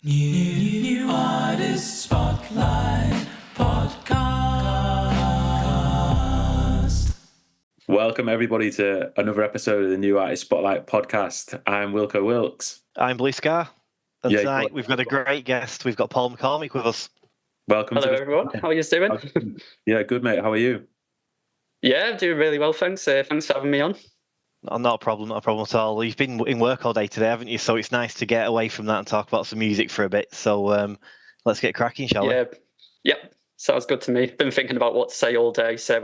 New Artist Spotlight Podcast. Welcome everybody to another episode of the New Artist Spotlight Podcast. I'm Wilko Wilkes. I'm Scarr. And tonight we've got a great guest. We've got Paul McCormick with us. Welcome. Hello everyone. How are you doing? Yeah, good mate. How are you? Yeah, I'm doing really well, thanks. Thanks for having me on. Not a problem at all. You've been in work all day today, haven't you? So it's nice to get away from that and talk about some music for a bit. So let's get cracking, shall we? Yep. Sounds good to me. Been thinking about what to say all day, so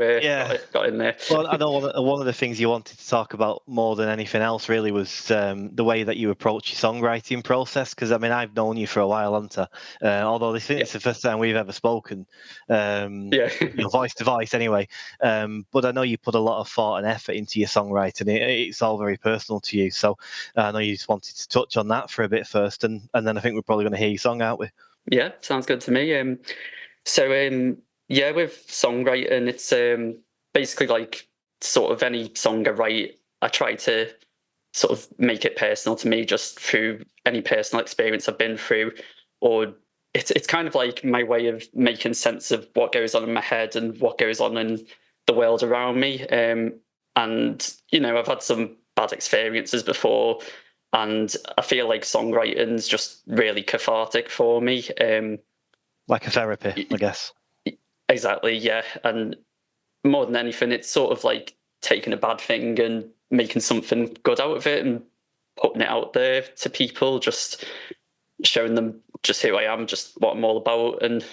got in there. Well, I know one of the things you wanted to talk about more than anything else really was the way that you approach your songwriting process. Because I mean, I've known you for a while, haven't I? Although it's the first time we've ever spoken, voice to voice anyway. But I know you put a lot of thought and effort into your songwriting. It's all very personal to you. So I know you just wanted to touch on that for a bit first, and then I think we're probably going to hear your song, aren't we? Yeah, sounds good to me. So with songwriting, it's basically like sort of any song I write, I try to sort of make it personal to me just through any personal experience I've been through, or it's kind of like my way of making sense of what goes on in my head and what goes on in the world around me. And I've had some bad experiences before, and I feel like songwriting's just really cathartic for me. Like a therapy, I guess. Exactly, yeah. And more than anything, it's sort of like taking a bad thing and making something good out of it and putting it out there to people, just showing them just who I am, just what I'm all about. And,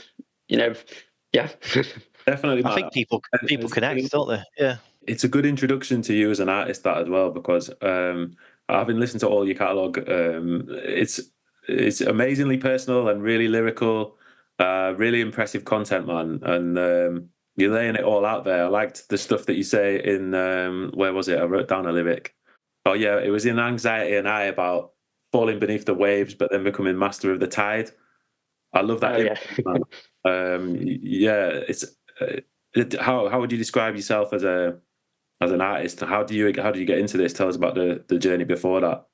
yeah. Definitely. I think people connect, don't they? Yeah. It's a good introduction to you as an artist, that as well, because having listened to all your catalogue, it's amazingly personal and really lyrical. Really impressive content, man, and you're laying it all out there. I liked the stuff that you say in where was it? I wrote down a lyric. Oh yeah, it was in Anxiety and I about falling beneath the waves, but then becoming master of the tide. I love that. It's how would you describe yourself as an artist? How do you get into this? Tell us about the journey before that.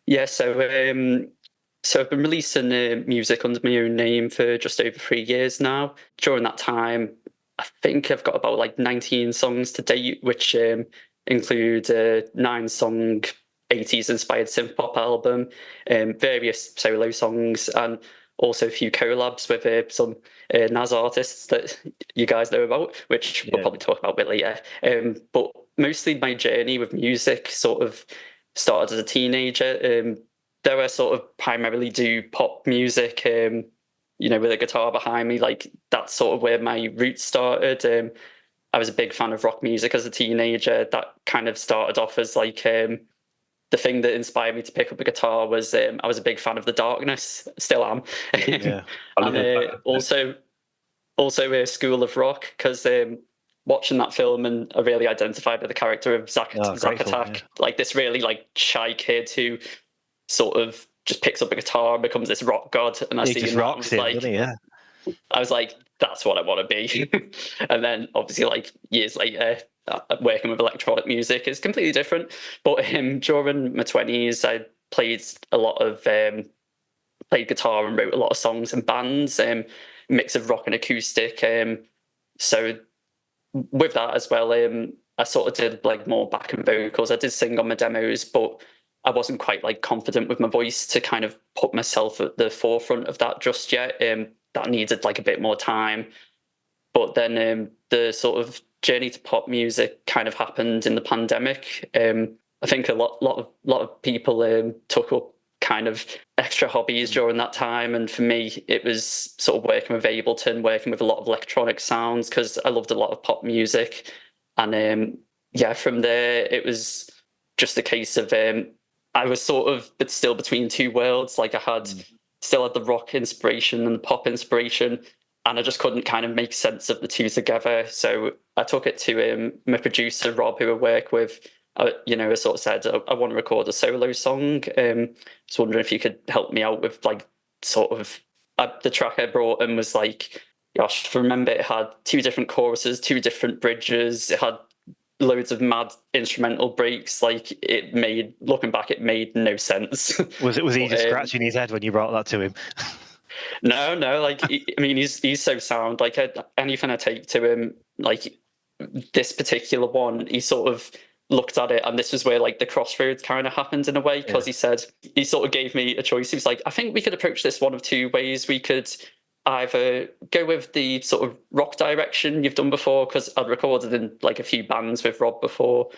Yeah, So I've been releasing music under my own name for just over 3 years now. During that time, I think I've got about like 19 songs to date, which include a 9-song 80s inspired synth pop album, various solo songs, and also a few collabs with some NAS artists that you guys know about, which we'll probably talk about a bit later. But mostly my journey with music sort of started as a teenager. Though I sort of primarily do pop music, with a guitar behind me, like that's sort of where my roots started. I was a big fan of rock music as a teenager. That kind of started off as like the thing that inspired me to pick up a guitar was I was a big fan of The Darkness, still am. Yeah. And also School of Rock, because watching that film, and I really identified with the character of Zack Attack, like this really like shy kid who sort of just picks up a guitar and becomes this rock god. And I just rocks it, doesn't he? Yeah. I was like, that's what I want to be. And then obviously like years later, working with electronic music is completely different. But during my 20s, I played a lot of played guitar and wrote a lot of songs in bands, mix of rock and acoustic. So with that as well, I sort of did like more backing vocals. I did sing on my demos, but I wasn't quite like confident with my voice to kind of put myself at the forefront of that just yet. That needed like a bit more time. But then the sort of journey to pop music kind of happened in the pandemic. I think a lot of people took up kind of extra hobbies during that time, and for me it was sort of working with Ableton, working with a lot of electronic sounds, because I loved a lot of pop music. And from there it was just a case of I was sort of still between two worlds. Like I still had the rock inspiration and the pop inspiration, and I just couldn't kind of make sense of the two together. So I took it to my producer, Rob, who I work with. I sort of said, I want to record a solo song. I was wondering if you could help me out with like sort of the track I brought in was like, gosh, remember it had 2 different choruses, 2 different bridges. It had loads of mad instrumental breaks. Like, looking back, it made no sense. Was he just scratching his head when you brought that to him? No, like, I mean, he's so sound. Like, anything I take to him, like this particular one, he sort of looked at it, and this was where like the crossroads kind of happened in a way, because he sort of gave me a choice. He was like, I think we could approach this one of two ways. We could either go with the sort of rock direction you've done before, because I'd recorded in like a few bands with Rob before,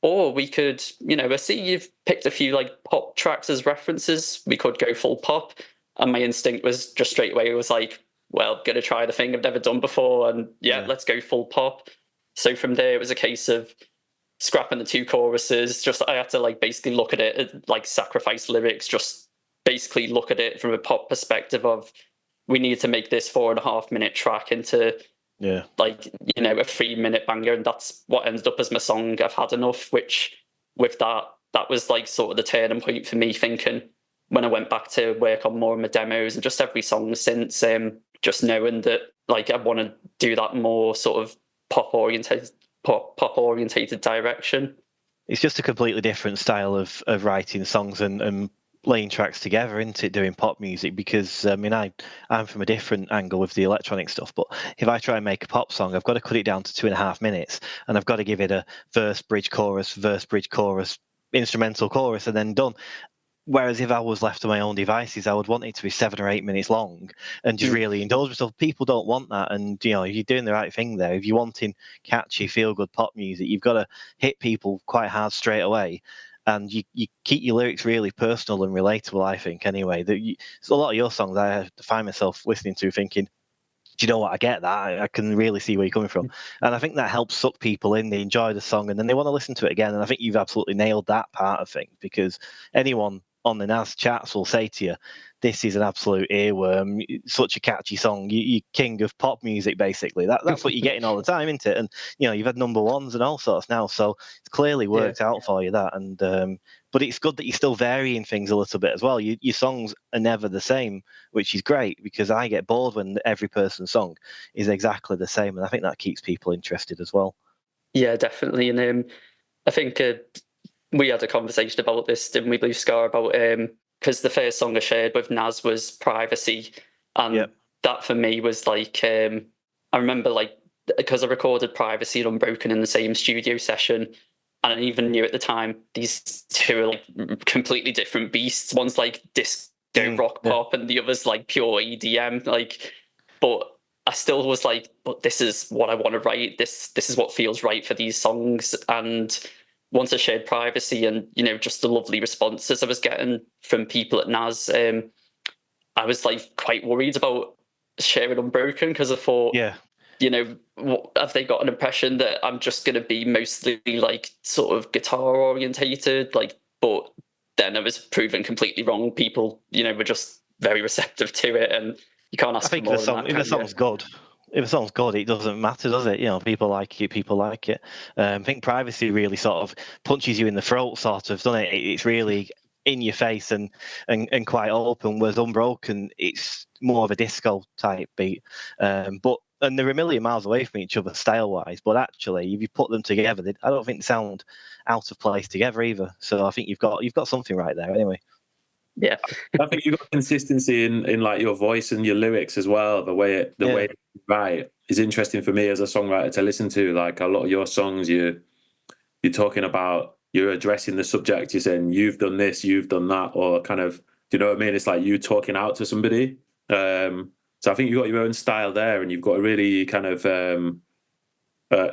or we could, I see you've picked a few like pop tracks as references. We could go full pop. And my instinct was just straight away, it was like, well, gonna try the thing I've never done before, and let's go full pop. So from there, it was a case of scrapping the 2 choruses. Just, I had to like basically look at it, like sacrifice lyrics, just basically look at it from a pop perspective of, we need to make this 4.5-minute track into like, a 3-minute banger. And that's what ended up as my song, I've Had Enough, which with that was like sort of the turning point for me, thinking, when I went back to work on more of my demos and just every song since, just knowing that like I want to do that more sort of pop orientated direction. It's just a completely different style of writing songs and laying tracks together, isn't it, doing pop music? Because I mean, I'm from a different angle with the electronic stuff, but if I try and make a pop song, I've got to cut it down to 2.5 minutes, and I've got to give it a verse, bridge, chorus, instrumental chorus, and then done. Whereas if I was left to my own devices, I would want it to be 7 or 8 minutes long and just really indulge myself. People don't want that. And, you're doing the right thing there. If you're wanting catchy, feel-good pop music, you've got to hit people quite hard straight away. And you keep your lyrics really personal and relatable, I think, anyway. So a lot of your songs I find myself listening to thinking, do you know what? I get that. I can really see where you're coming from. And I think that helps suck people in. They enjoy the song and then they want to listen to it again. And I think you've absolutely nailed that part of things, because anyone on the NAS chats will say to you, this is an absolute earworm, such a catchy song, you king of pop music, basically. That's what you're getting all the time, isn't it? And, you've had number ones and all sorts now, so it's clearly worked out for you, that. And but it's good that you're still varying things a little bit as well. Your songs are never the same, which is great, because I get bored when every person's song is exactly the same, and I think that keeps people interested as well. Yeah, definitely. And I think we had a conversation about this, didn't we, Scarr, about because the first song I shared with NAS was Privacy, and that for me was like, I remember like, because I recorded Privacy and Unbroken in the same studio session, and I even knew at the time these two are like completely different beasts. One's like disco rock pop and the other's like pure EDM, like, but I still was like, but this is what I want to write, this is what feels right for these songs. And once I shared Privacy and, just the lovely responses I was getting from people at NAS, I was like quite worried about sharing Unbroken, because I thought, have they got an impression that I'm just going to be mostly like sort of guitar orientated? Like, but then I was proven completely wrong. People, were just very receptive to it, and you can't ask for more than that. If the song's good. If a song's good, it doesn't matter, does it? People like it. I think Privacy really sort of punches you in the throat, sort of, doesn't it? It's really in your face and quite open, whereas Unbroken, it's more of a disco type beat. And they're a million miles away from each other style-wise, but actually, if you put them together, I don't think they sound out of place together either. So I think you've got something right there anyway. Yeah, I think you've got consistency in like your voice and your lyrics as well. The way you write is interesting for me as a songwriter to listen to. Like a lot of your songs, you're talking about, you're addressing the subject. You're saying you've done this, you've done that, or kind of, do you know what I mean? It's like you talking out to somebody. So I think you've got your own style there, and you've got a really kind of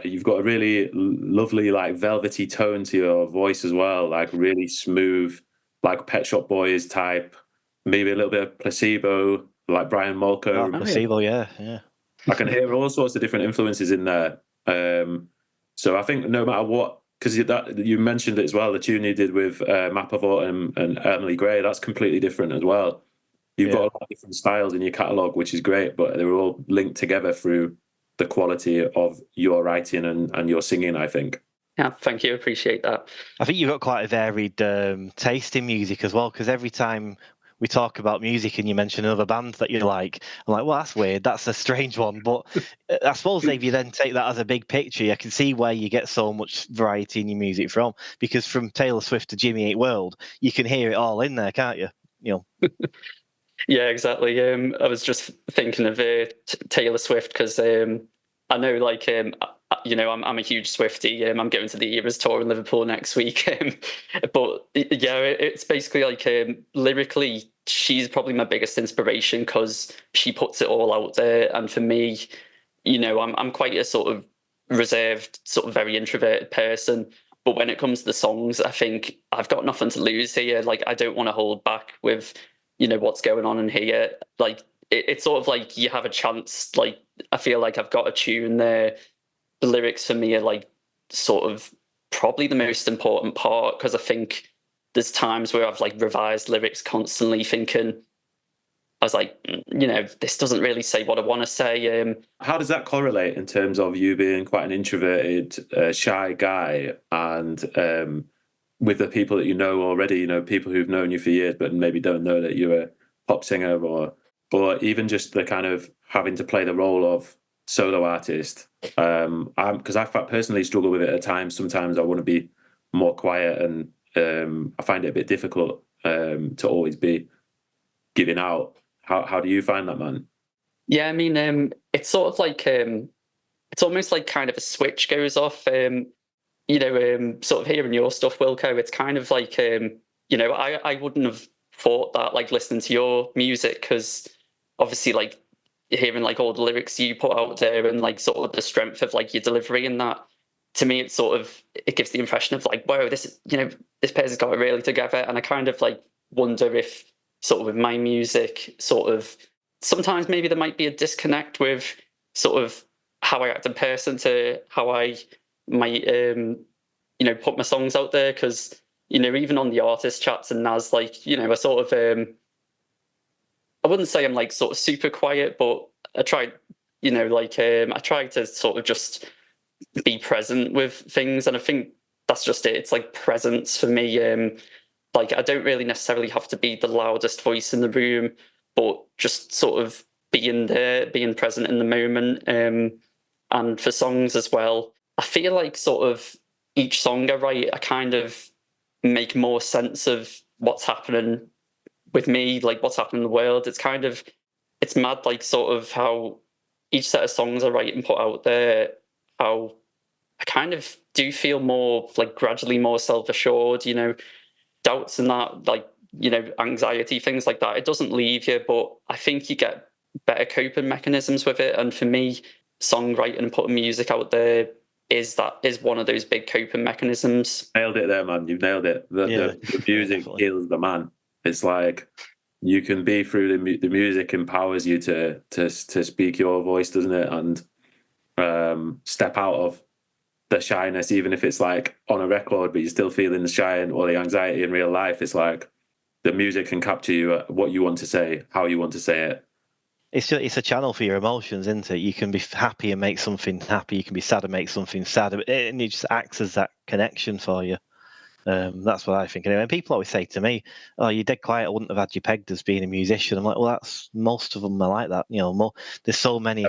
you've got a really lovely like velvety tone to your voice as well, like really smooth, like Pet Shop Boys type, maybe a little bit of Placebo, like Brian Molko. Placebo, yeah. I can hear all sorts of different influences in there. So I think no matter what, because you mentioned it as well, the tune you did with Map of Autumn and Emily Gray, that's completely different as well. You've got a lot of different styles in your catalogue, which is great, but they're all linked together through the quality of your writing and your singing, I think. Yeah, thank you. Appreciate that. I think you've got quite a varied taste in music as well, because every time we talk about music and you mention another band that you like. I'm like, well, that's weird. That's a strange one. But I suppose if you then take that as a big picture, I can see where you get so much variety in your music from. Because from Taylor Swift to Jimmy Eat World, you can hear it all in there, can't you? You know. Yeah, exactly. I was just thinking of Taylor Swift because I know, like, you know, I'm a huge Swiftie. I'm going to the Eras tour in Liverpool next week. But yeah, it's basically like lyrically, she's probably my biggest inspiration because she puts it all out there. And for me, you know, I'm quite a sort of reserved, sort of very introverted person. But when it comes to the songs, I think I've got nothing to lose here. Like, I don't want to hold back with, you know, what's going on in here. Like, it's sort of like you have a chance. Like, I feel like I've got a tune there. The lyrics for me are like sort of probably the most important part, because I think there's times where I've like revised lyrics constantly thinking, I was like, you know, this doesn't really say what I want to say. How does that correlate in terms of you being quite an introverted, shy guy, and with the people that you know already, you know, people who've known you for years but maybe don't know that you're a pop singer, or even just the kind of having to play the role of solo artist? Because I personally struggle with it at times. Sometimes I want to be more quiet, and I find it a bit difficult to always be giving out. How do you find that, man? Yeah, I mean, it's sort of like it's almost like kind of a switch goes off. You know, sort of hearing your stuff, Wilko, it's kind of like, you know, I wouldn't have thought that, like, listening to your music, because obviously, like, hearing like all the lyrics you put out there and like sort of the strength of like your delivery and that, to me, it's sort of, it gives the impression of like, whoa, this, you know, this person's got it really together. And I kind of like wonder if sort of with my music, sort of sometimes maybe there might be a disconnect with sort of how I act in person to how I might, you know, put my songs out there. Because, you know, even on the artist chats and NAS, like, you know, I sort of, I wouldn't say I'm like sort of super quiet, but I tried, you know, like, I tried to sort of just be present with things. And I think that's just it. It's like presence for me. Like, I don't really necessarily have to be the loudest voice in the room, but just sort of being there, being present in the moment. And for songs as well, I feel like sort of each song I write, I kind of make more sense of what's happening with me, like what's happening in the world. It's kind of, it's mad, like sort of how each set of songs I write and put out there, how I kind of do feel more, like gradually more self-assured, you know, doubts and that, like, you know, anxiety, things like that. It doesn't leave you, but I think you get better coping mechanisms with it. And for me, songwriting and putting music out there is one of those big coping mechanisms. Nailed it there, man. You've nailed it. The music definitely heals the man. It's like you can be through the music empowers you to speak your voice, doesn't it? And step out of the shyness, even if it's like on a record, but you're still feeling the shine or the anxiety in real life. It's like the music can capture you at what you want to say, how you want to say it. It's a channel for your emotions, isn't it? You can be happy and make something happy. You can be sad and make something sad, and it just acts as that connection for you. That's what I think. Anyway, and people always say to me, "Oh, you're dead quiet. I wouldn't have had you pegged as being a musician." I'm like, "Well, that's most of them are like that. You know, there's so many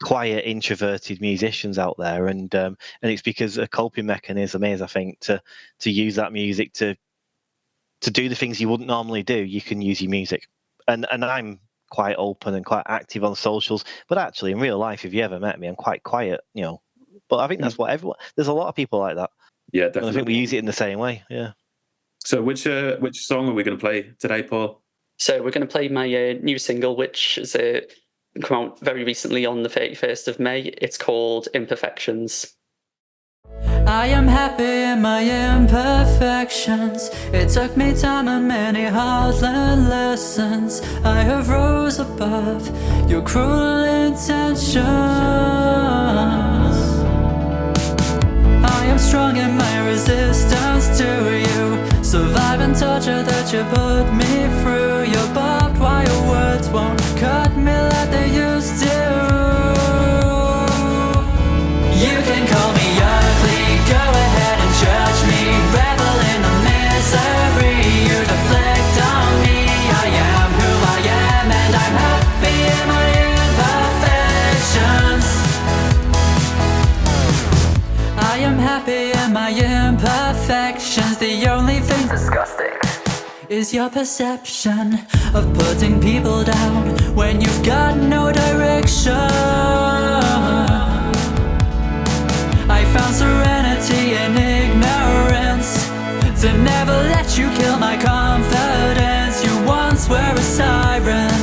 quiet, introverted musicians out there, and it's because a coping mechanism is, I think, to use that music to do the things you wouldn't normally do. You can use your music, and I'm quite open and quite active on socials, but actually in real life, if you ever met me, I'm quite quiet, you know. But I think that's what there's a lot of people like that. Yeah, definitely. And I think we use it in the same way. Yeah. So which song are we going to play today, Paul? So we're going to play my new single, which has come out very recently on the 31st of May. It's called Imperfections. I am happy in my imperfections. It took me time and many hard-learned lessons. I have rose above your cruel intentions. I am strong in my resistance to you. Surviving torture that you put me through. Your barbed wire words won't cut me like they used to. You can call me ugly, go ahead and judge me. Revel in the misery you deflect on me. I am disgusting. Is your perception of putting people down when you've got no direction. I found serenity in ignorance, to never let you kill my confidence. You once were a siren,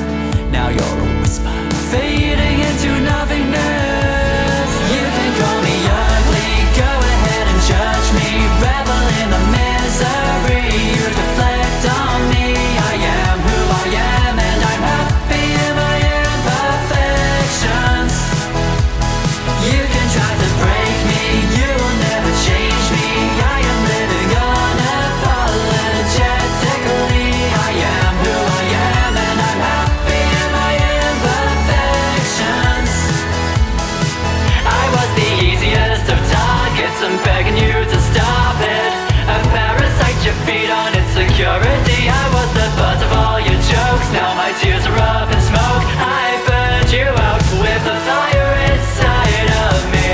now you're a whisper, fading into nothingness. You can call me ugly, go ahead and judge me, revel in the misery. You deflect on me, I am who I am, and I'm happy in my imperfections. You can try to break me, you will never change me. I am living unapologetically. I am who I am, and I'm happy in my imperfections. I was the easiest of targets, I'm begging you to stop it. A parasite you feed on insecurity. I was the butt of all your jokes, now my tears are up in smoke. I burned you out with the fire inside of me.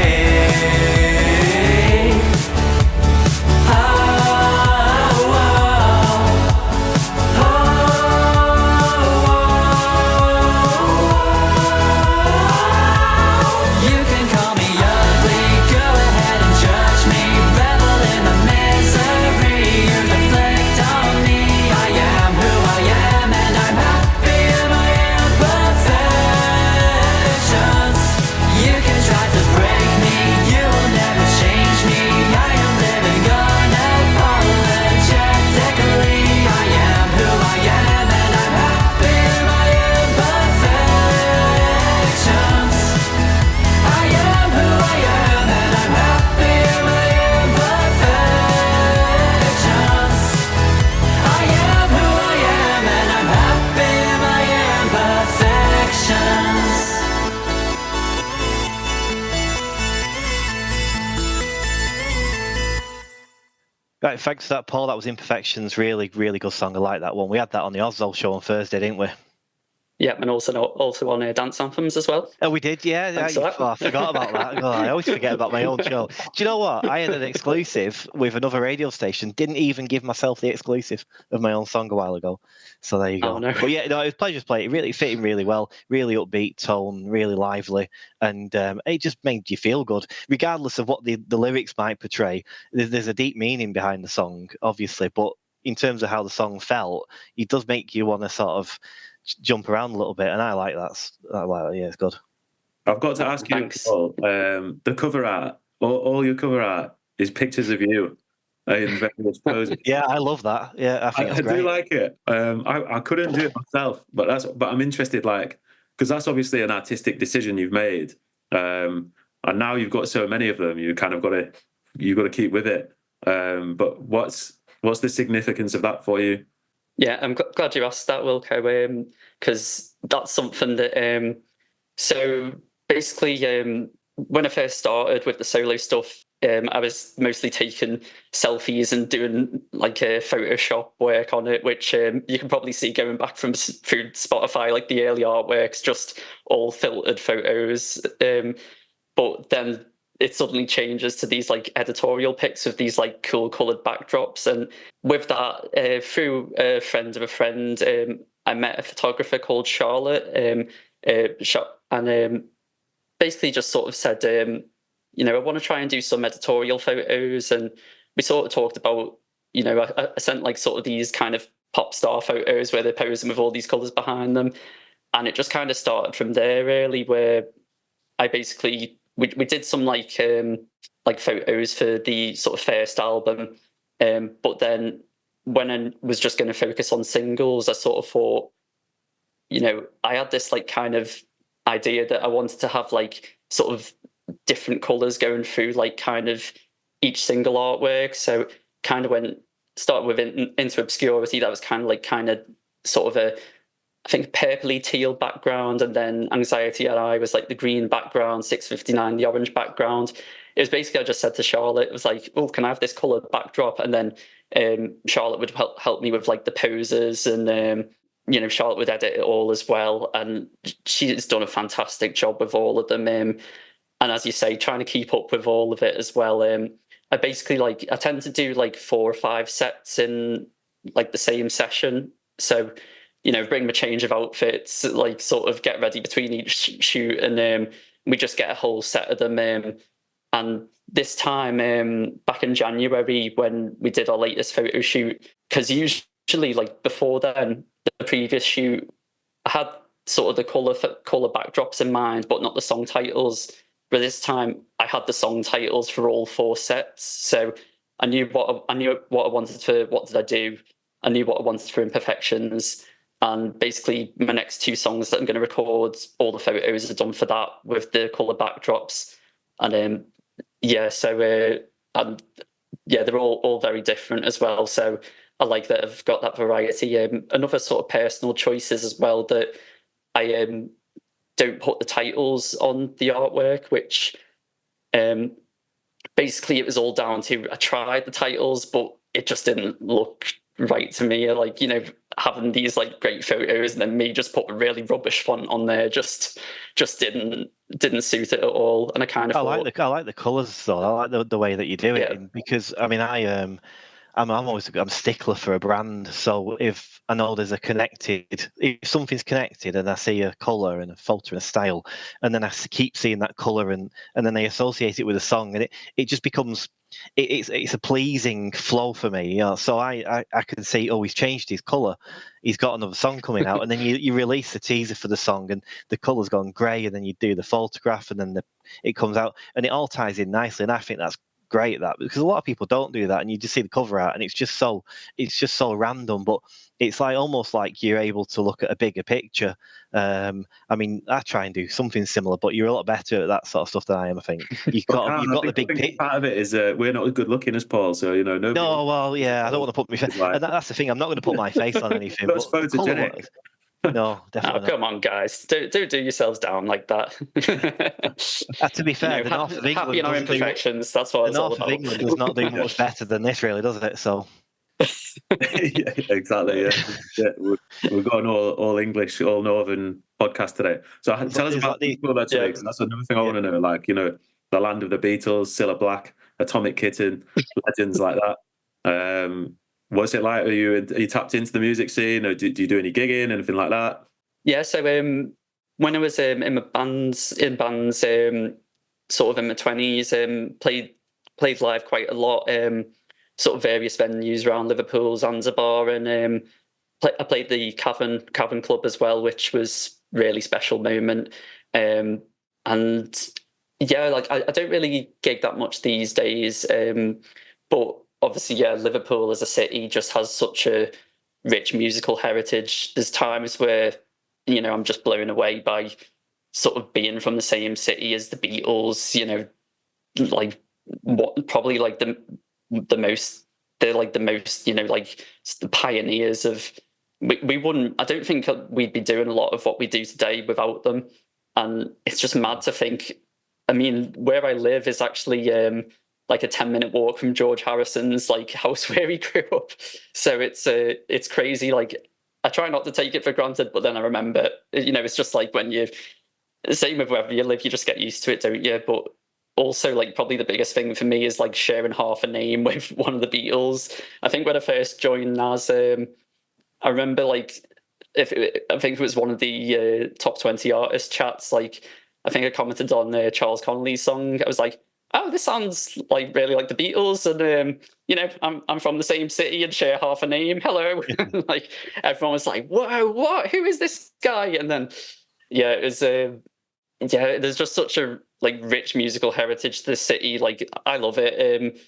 Oh, oh, oh, oh. You can call me ugly, go ahead and judge me, revel in the misery. You deflect on me, I am who I am, and I'm happy in my imperfections. You can try to break me, you will never change me. I am living unapologetically. I am who I am, and I'm happy in my imperfections. I am who I am, and I'm happy in my imperfections. I am who I am, and I'm happy in my imperfections. Right, thanks for that, Paul. That was Imperfections. Really, really good song. I like that one. We had that on the Oslo show on Thursday, didn't we? Yeah, and also on Dance Anthems as well. Oh, we did, yeah. Thanks for that. Oh, I forgot about that. God, I always forget about my own show. Do you know what? I had an exclusive with another radio station. Didn't even give myself the exclusive of my own song a while ago. So there you go. Oh, no. But yeah, no, it was a pleasure to play. It really fit in really well. Really upbeat tone, really lively, and it just made you feel good, regardless of what the lyrics might portray. There's a deep meaning behind the song, obviously, but in terms of how the song felt, it does make you want to sort of jump around a little bit, and I like that. Yeah, it's good. I've got to ask you, Thanks. Paul, the cover art, all your cover art is pictures of you in various poses. Yeah, I love that. Yeah, I think I that's great. do like it. I couldn't do it myself, but I'm interested, like, because that's obviously an artistic decision you've made, and now you've got so many of them, you kind of got to keep with it. But what's the significance of that for you? Yeah, I'm glad you asked that, Wilko, because that's something that. So basically, when I first started with the solo stuff, I was mostly taking selfies and doing like a Photoshop work on it, which you can probably see going back through Spotify, like the early artworks, just all filtered photos. But then it suddenly changes to these like editorial pics with these like cool coloured backdrops. And with that, through a friend of a friend, I met a photographer called Charlotte, and basically just sort of said, I want to try and do some editorial photos. And we sort of talked about, I sent like sort of these kind of pop star photos where they're posing with all these colours behind them. And it just kind of started from there, really, where I basically... We did some like photos for the sort of first album, but then when I was just going to focus on singles, I sort of thought, I had this like kind of idea that I wanted to have like sort of different colours going through like kind of each single artwork. So kind of started with Into Obscurity, that was kind of sort of I think purpley teal background, and then Anxiety I was like the green background, 659 the orange background. It was basically, I just said to Charlotte, it was like, oh, can I have this coloured backdrop? And then Charlotte would help me with like the poses, and Charlotte would edit it all as well, and she's done a fantastic job with all of them. And as you say, trying to keep up with all of it as well. I basically I tend to do like 4 or 5 sets in like the same session. So, bring my change of outfits, like sort of get ready between each shoot, and we just get a whole set of them. And this time, back in January, when we did our latest photo shoot, because usually like before then, the previous shoot, I had sort of the color backdrops in mind, but not the song titles. But this time, I had the song titles for all 4 sets, so I knew what I wanted for What Did I Do. I knew what I wanted for Imperfections, and basically my next 2 songs that I'm going to record, all the photos are done for that with the color backdrops, and they're all very different as well. So I like that I've got that variety. Another sort of personal choices as well, that I don't put the titles on the artwork, which basically it was all down to I tried the titles, but it just didn't look right to me. Like, having these like great photos and then me just put a really rubbish font on there just didn't suit it at all. And I kind of I like the colours though. I like the way that you do it, Yeah. because I mean I'm a stickler for a brand. So if I know there's if something's connected and I see a colour and a photo and a style, and then I keep seeing that colour and then they associate it with a song, and it just becomes it's a pleasing flow for me. So I can see, oh, he's changed his colour, he's got another song coming out, and then you release the teaser for the song and the colour's gone grey, and then you do the photograph and then it comes out and it all ties in nicely, and I think that's great, that, because a lot of people don't do that, and you just see the cover art and it's just so random, but it's like almost like you're able to look at a bigger picture. I mean, I try and do something similar, but you're a lot better at that sort of stuff than I am. I think you've got the big picture. Part of it is we're not as good looking as Paul, so nobody. No, well, yeah, I don't want to put my face, and that's the thing. I'm not going to put my face on anything. That's but photogenic. No, definitely not. Come on, guys, don't do yourselves down like that. To be fair, the North of England, happy in our imperfections. That's what it's all about. The North of England does not do much better than this, really, does it? So. Yeah, exactly. Yeah. We've got an all English, all Northern podcast today. So tell us about the today, because that's another thing I want to know. Like, the land of the Beatles, Cilla Black, Atomic Kitten, legends like that. What's it like? Are you tapped into the music scene, or do you do any gigging, anything like that? Yeah. So when I was in bands, sort of in my 20s, played live quite a lot. Sort of various venues around Liverpool, Zanzibar, and I played the Cavern Club as well, which was a really special moment. And yeah, like I don't really gig that much these days, but obviously, yeah, Liverpool as a city just has such a rich musical heritage. There's times where I'm just blown away by sort of being from the same city as the Beatles. Like what probably like the most, they're like the most, like the pioneers of, we wouldn't, I don't think we'd be doing a lot of what we do today without them. And it's just mad to think, I mean, where I live is actually like a 10-minute walk from George Harrison's like house where he grew up. So it's crazy. Like, I try not to take it for granted, but then I remember, it's just like when same with wherever you live, you just get used to it, don't you? But also, like, probably the biggest thing for me is like sharing half a name with one of the Beatles. I think when I first joined NAS, I remember like I think it was one of the top 20 artist chats. Like, I think I commented on Charles Connolly's song. I was like, oh, this sounds like really like the Beatles, and I'm from the same city and share half a name. Hello. Like, everyone was like, whoa, what? Who is this guy? And then yeah, it was there's just such a like rich musical heritage to the city. Like, I love it.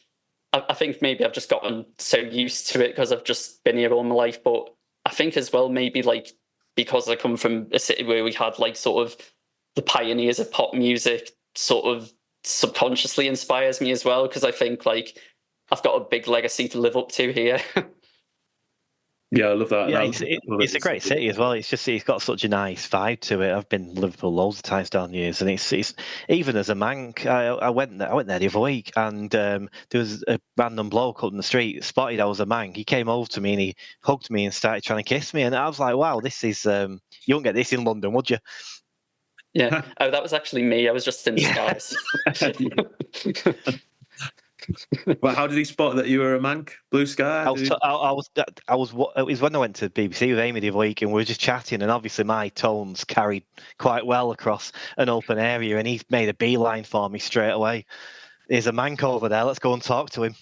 I think maybe I've just gotten so used to it because I've just been here all my life. But I think as well, maybe like because I come from a city where we had like sort of the pioneers of pop music sort of subconsciously inspires me as well, because I think like I've got a big legacy to live up to here. Yeah, I love that. Yeah, it's a great city as well. It's got such a nice vibe to it. I've been to Liverpool loads of times down the years, and it's even as a manc, I went there the other week, and there was a random bloke up in the street spotted I was a manc. He came over to me and he hugged me and started trying to kiss me, and I was like, wow, this is you won't get this in London, would you? Yeah. Oh, that was actually me. I was just in disguise. But how did he spot that you were a Manc? Blue Sky? I was it was when I went to BBC with Amy the other week, and we were just chatting, and obviously my tones carried quite well across an open area, and he made a beeline for me straight away. There's a Manc over there, let's go and talk to him.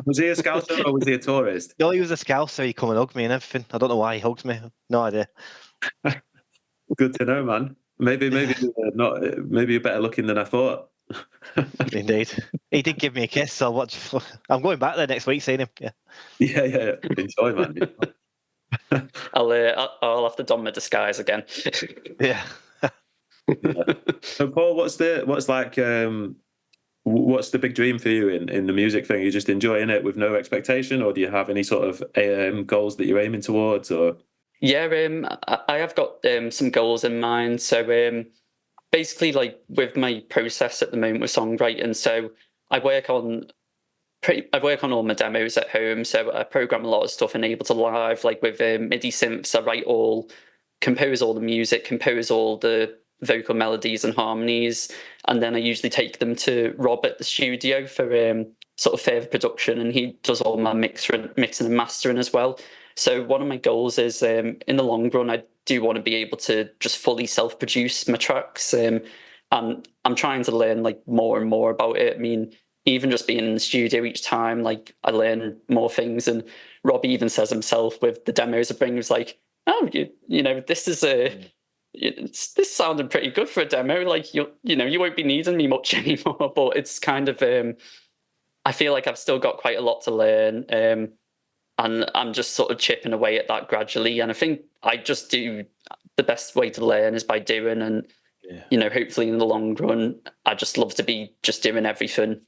Was he a Scouser or was he a tourist? No, he was a Scouser. He come and hugged me and everything. I don't know why he hugged me. No idea. Good to know, man. Maybe you're better looking than I thought. Indeed. He did give me a kiss, so I'm going back there next week seeing him. Yeah. Enjoy, man. I'll have to don my disguise again. Yeah. So Paul, what's the big dream for you in the music thing? Are you just enjoying it with no expectation, or do you have any sort of goals that you're aiming towards? Or I have got some goals in mind. So basically, like with my process at the moment with songwriting, so I work on all my demos at home. So I program a lot of stuff in Ableton Live, like with MIDI synths. I compose all the music, compose all the vocal melodies and harmonies, and then I usually take them to Rob at the studio for sort of further production, and he does all my mixing and mastering as well. So one of my goals is in the long run, I do want to be able to just fully self-produce my tracks, and I'm trying to learn like more and more about it. I mean, even just being in the studio each time, like I learn more things, and Rob even says himself with the demos I bring, he's like, oh, you know, this is this sounded pretty good for a demo. Like you won't be needing me much anymore. But it's kind of I feel like I've still got quite a lot to learn, and I'm just sort of chipping away at that gradually. And I think I just do the best way to learn is by doing, and hopefully in the long run, I just love to be just doing everything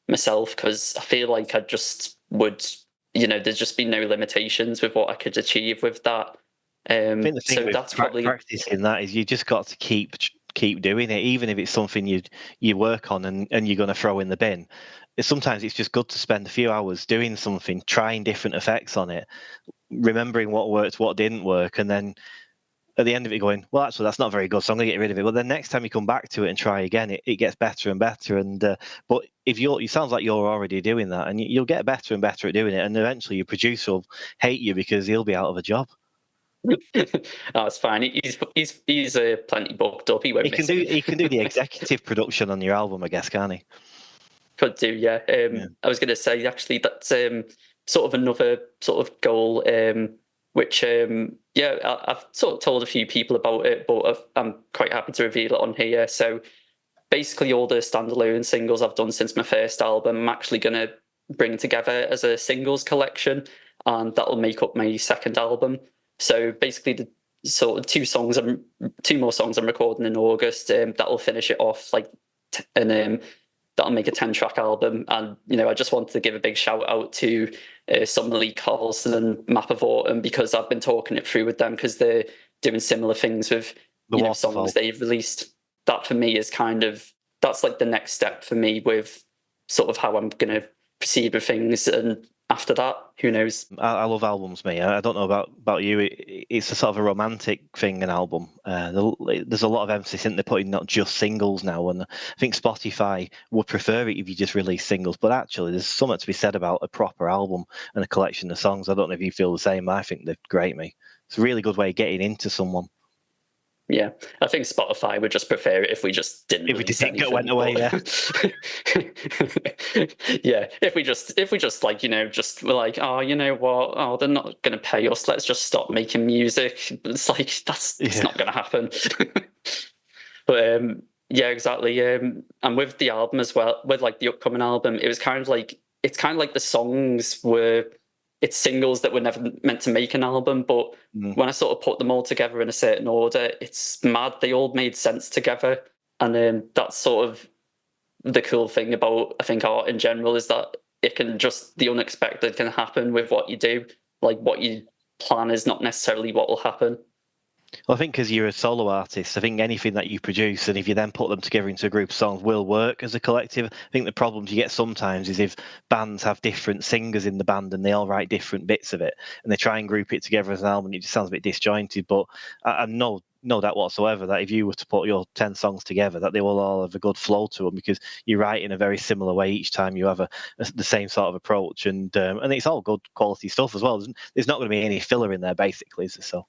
myself, because I feel like I just would, there's just be no limitations with what I could achieve with that. I think the thing so with that's probably practicing that is you just got to keep doing it, even if it's something you work on and you're going to throw in the bin. Sometimes it's just good to spend a few hours doing something, trying different effects on it, remembering what worked, what didn't work, and then at the end of it going, well, actually that's not very good, so I'm going to get rid of it. But then next time you come back to it and try again, it gets better and better. And but if it sounds like you're already doing that, and you'll get better and better at doing it, and eventually your producer will hate you because he'll be out of a job. Oh, it's fine. He's plenty booked up. He won't miss it. He can do the executive production on your album, I guess, can't he? Could do, yeah. I was going to say actually that's sort of another sort of goal, which I've sort of told a few people about it, but I'm quite happy to reveal it on here. So basically, all the standalone singles I've done since my first album, I'm actually going to bring together as a singles collection, and that'll make up my second album. So basically, the sort of two more songs I'm recording in August. That'll finish it off, and that'll make a 10-track album. And I just wanted to give a big shout out to Summerlee Carlson and Map of Autumn, because I've been talking it through with them, because they're doing similar things with songs they've released. That for me is that's like the next step for me with sort of how I'm going to proceed with things, and after that, who knows? I love albums, mate. I don't know about you. It's a sort of a romantic thing, an album. There's a lot of emphasis in they're putting not just singles now, and I think Spotify would prefer it if you just release singles. But actually, there's something to be said about a proper album and a collection of songs. I don't know if you feel the same. I think they're great, mate. It's a really good way of getting into someone. Yeah, I think Spotify would just prefer it if we just didn't. If we just went away, yeah. Yeah, if we just just were like, oh, you know what? Oh, they're not going to pay us. Let's just stop making music. It's like it's not going to happen. But yeah, exactly. And with the album as well, with like the upcoming album, it was kind of like the songs were. It's singles that were never meant to make an album, but when I sort of put them all together in a certain order, it's mad. They all made sense together. And that's sort of the cool thing about, I think, art in general, is that the unexpected can happen with what you do. Like what you plan is not necessarily what will happen. Well, I think because you're a solo artist, I think anything that you produce, and if you then put them together into a group of songs, will work as a collective. I think the problems you get sometimes is if bands have different singers in the band and they all write different bits of it, and they try and group it together as an album, it just sounds a bit disjointed. But I know no doubt whatsoever that if you were to put your 10 songs together, that they will all have a good flow to them, because you write in a very similar way each time. You have the same sort of approach, and it's all good quality stuff as well. There's not going to be any filler in there, basically, is there?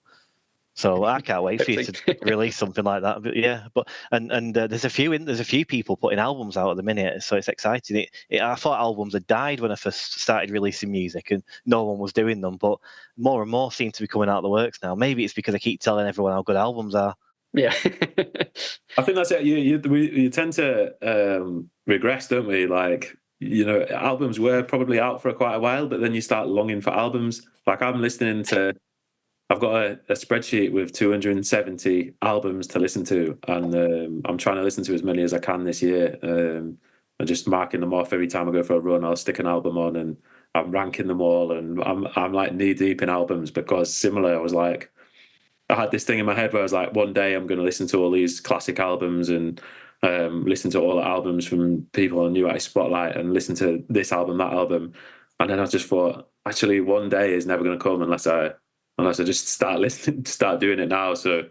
So I can't wait for you to release something like that. But yeah, and there's a few people putting albums out at the minute, so it's exciting. I thought albums had died when I first started releasing music, and no one was doing them. But more and more seem to be coming out of the works now. Maybe it's because I keep telling everyone how good albums are. Yeah, I think that's it. You tend to regress, don't we? Like, albums were probably out for quite a while, but then you start longing for albums. Like, I've got a spreadsheet with 270 albums to listen to, and I'm trying to listen to as many as I can this year. I'm just marking them off every time I go for a run. I'll stick an album on, and I'm ranking them all, and I'm like knee deep in albums, because similar, I had this thing in my head where I was like, one day I'm going to listen to all these classic albums and listen to all the albums from people on New Artist Spotlight and listen to this album, that album, and then I just thought, actually, one day is never going to come unless I just start doing it now. So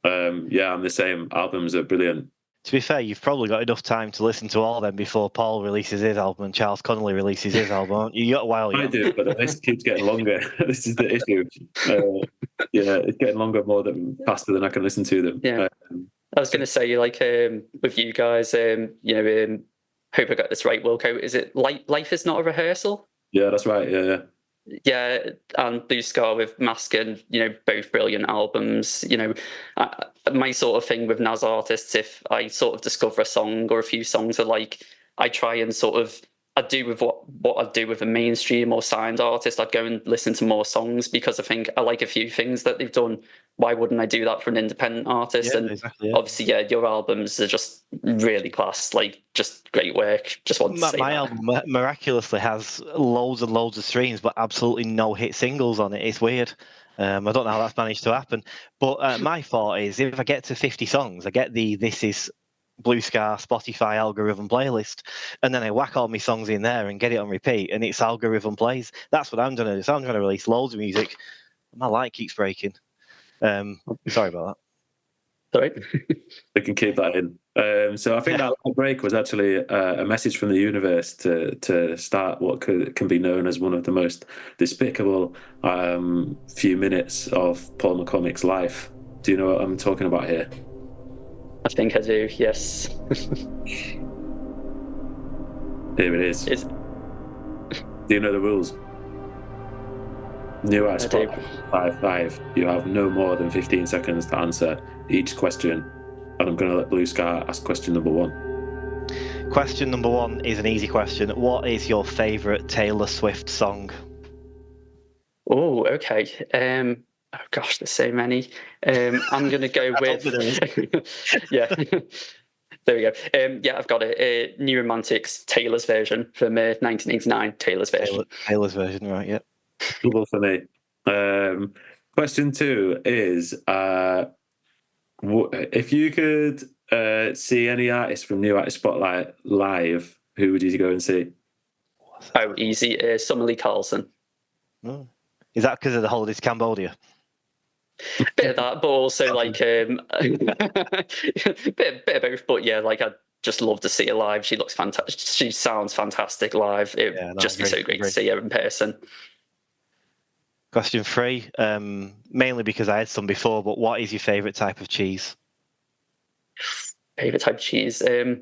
I'm the same. Albums are brilliant. To be fair, you've probably got enough time to listen to all of them before Paul releases his album and Charles Connolly releases his album. You got a while. I do, but the list keeps getting longer. This is the issue. It's getting longer faster than I can listen to them. Yeah. I was going to say, like, with you guys, hope I got this right, Wilko. Is it Life is Not a Rehearsal? Yeah, that's right. Yeah. Yeah, and Blue Scarr with Mask, and both brilliant albums. My sort of thing with NAS artists, if I sort of discover a song or a few songs I like, I try and sort of, I'd do with what I'd do with a mainstream or signed artist. I'd go and listen to more songs, because I think I like a few things that they've done. Why wouldn't I do that for an independent artist? Yeah, and exactly, yeah. Obviously, your albums are just really class, like, just great work. Just want to say my that. album miraculously has loads and loads of streams, but absolutely no hit singles on it. It's weird. I don't know how that's managed to happen. But my thought is, if I get to 50 songs, I get the This Is Blue Scarr Spotify algorithm playlist, and then I whack all my songs in there and get it on repeat, and its algorithm plays. That's what I'm going to do. So I'm trying to release loads of music. My light keeps breaking. Sorry about that. Sorry. We can keep that in. So I think that break was actually a message from the universe to start what can be known as one of the most despicable few minutes of Paul McCormick's life. Do you know what I'm talking about here? I think I do, yes. Here it is. Do you know the rules? New Artist Spotlight 5. You have no more than 15 seconds to answer each question, and I'm going to let Blue Scarr ask question number 1. Question number 1 is an easy question. What is your favourite Taylor Swift song? Oh, okay. Oh gosh, there's so many. I'm going to go with... Yeah. There we go. I've got it. New Romantics, Taylor's version from 1989. Taylor's version. Taylor's version, right, yeah. Trouble for me. Question 2 is, if you could see any artist from New Artist Spotlight live, who would you go and see? Oh, easy. Summer Lee Carlson. Oh. Is that because of the holidays to Cambodia? Bit of that, but also like bit of both. But yeah, like I'd just love to see her live. She looks fantastic. She sounds fantastic live. It'd just be so great to see her in person. Question 3, mainly because I had some before, but what is your favourite type of cheese? Favourite type of cheese? I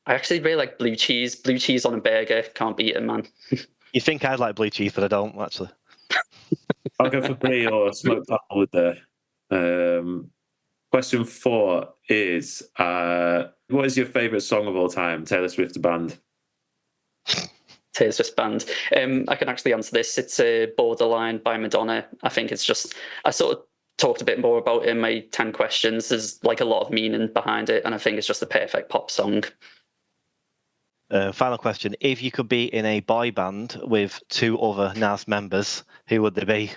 actually really like blue cheese. Blue cheese on a burger, can't beat it, man. You think I'd like blue cheese, but I don't, actually. I'll go for brie or smoked apple with there. Question 4 is, what is your favourite song of all time, Taylor Swift band? Taylor Swift band. I can actually answer this. It's Borderline by Madonna. I think it's just, I sort of talked a bit more about it in my 10 questions. There's like a lot of meaning behind it, and I think it's just the perfect pop song. Final question. If you could be in a boy band with 2 other NAS members, who would they be?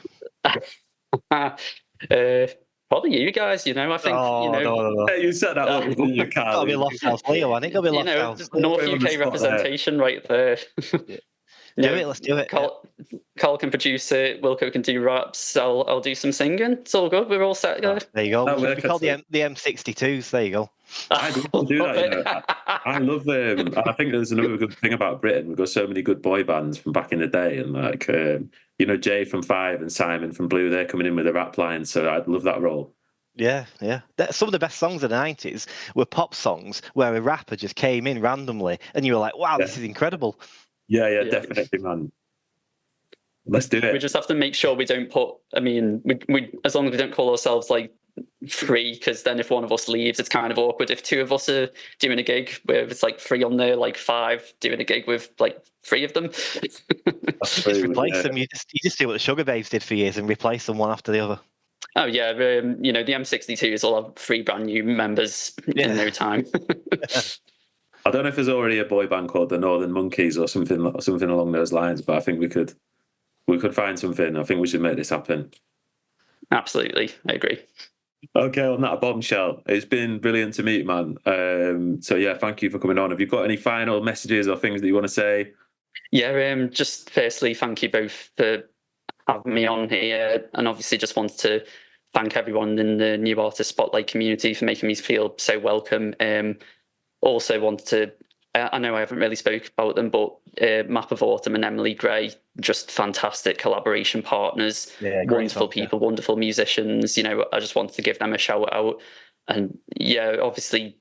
Probably you guys, I think, No. Yeah, you set that up. You can't. Got to be Lost House Leo. I think it'll be Lost House. North UK representation right there. Yeah. Let's do it. Carl can produce it. Wilko can do raps. I'll do some singing. It's all good. We're all set there. There you go. No, We call the M62s. There you go. I'd love to do that. You know. I love them. I think there's another good thing about Britain. We've got so many good boy bands from back in the day, and like Jay from Five and Simon from Blue, they're coming in with a rap line. So I'd love that role. Yeah. Some of the best songs of the 90s were pop songs where a rapper just came in randomly, and you were like, "Wow, this is incredible." Yeah, definitely, man. Let's do it. We just have to make sure we don't put. I mean, we as long as we don't call ourselves like free, because then if one of us leaves, it's kind of awkward. If two of us are doing a gig where it's like 3 on there, like 5 doing a gig with like 3 of them. Just replace them. You just do what the Sugar Babes did for years and replace them one after the other. Oh yeah, the M62s will have 3 brand new members in no time. I don't know if there's already a boy band called the Northern Monkeys or something along those lines, but I think we could find something. I think we should make this happen. Absolutely, I agree. Okay, on that bombshell, it's been brilliant to meet, man. So yeah, thank you for coming on. Have you got any final messages or things that you want to say? Yeah, just firstly, thank you both for having me on here, and obviously just wanted to thank everyone in the New Artist Spotlight community for making me feel so welcome. Also wanted to, I know I haven't really spoke about them, but Map of Autumn and Emily Gray, just fantastic collaboration partners, wonderful people, wonderful musicians. I just wanted to give them a shout out. And yeah, obviously,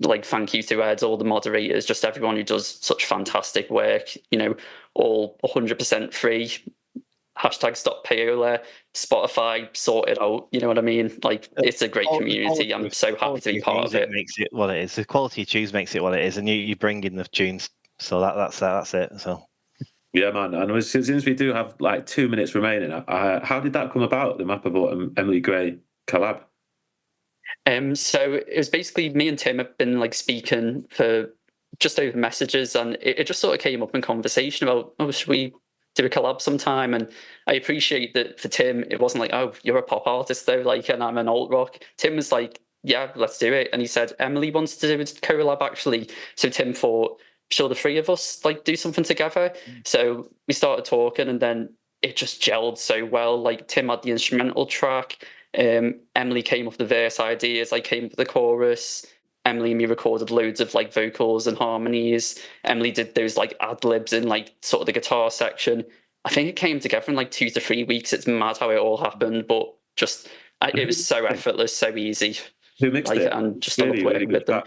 like, thank you to Ed, all the moderators, just everyone who does such fantastic work, all 100% free. #Stop Payola, Spotify, sort it out. You know what I mean? Like, it's a great community. I'm so happy to be part of it. Makes it what it is. The quality of tunes makes it what it is, and you bring in the tunes. So that's it. So yeah, man. And since we do have like 2 minutes remaining, how did that come about? The Map of Autumn, Emily Gray collab. So it was basically me and Tim have been like speaking for just over messages, and it just sort of came up in conversation about, should we do a collab sometime? And I appreciate that for Tim, it wasn't like, oh, you're a pop artist though, like, and I'm an alt rock. Tim was like, yeah, let's do it. And he said Emily wants to do a collab actually. So Tim thought, sure, the 3 of us like do something together. So we started talking, and then it just gelled so well. Like, Tim had the instrumental track, Emily came up with the verse ideas, I came up with the chorus. Emily and me recorded loads of like vocals and harmonies. Emily did those like ad libs in like sort of the guitar section. I think it came together in like 2 to 3 weeks. It's mad how it all happened, but just it was so effortless, so easy. Who mixed it? And just I loved working with them.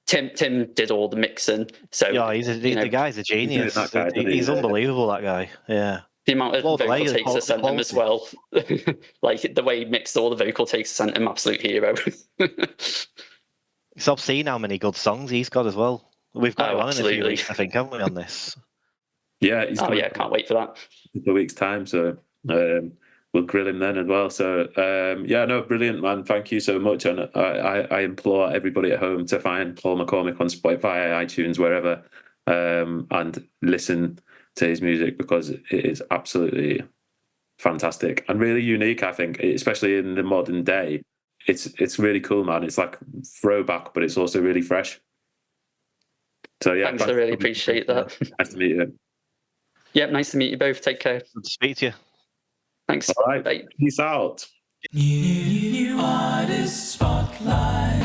Tim did all the mixing. So yeah, the guy's a genius. He's unbelievable, that guy. Yeah. The amount of vocal takes I sent him as well. Like, the way he mixed all the vocal takes, I sent him, absolute hero. It's obscene how many good songs he's got as well. We've got him on in a few weeks, I think, haven't we, on this? Yeah, can't wait for that. In a week's time, so we'll grill him then as well. So brilliant, man. Thank you so much. And I implore everybody at home to find Paul McCormick on Spotify, iTunes, wherever, and listen to his music, because it is absolutely fantastic and really unique, I think, especially in the modern day. It's really cool, man. It's like throwback, but it's also really fresh. So yeah, thanks. I really appreciate that. Nice to meet you. Yeah, nice to meet you both. Take care. Good to speak to you. Thanks. All right. Bye. Peace out. New Artist Spotlight.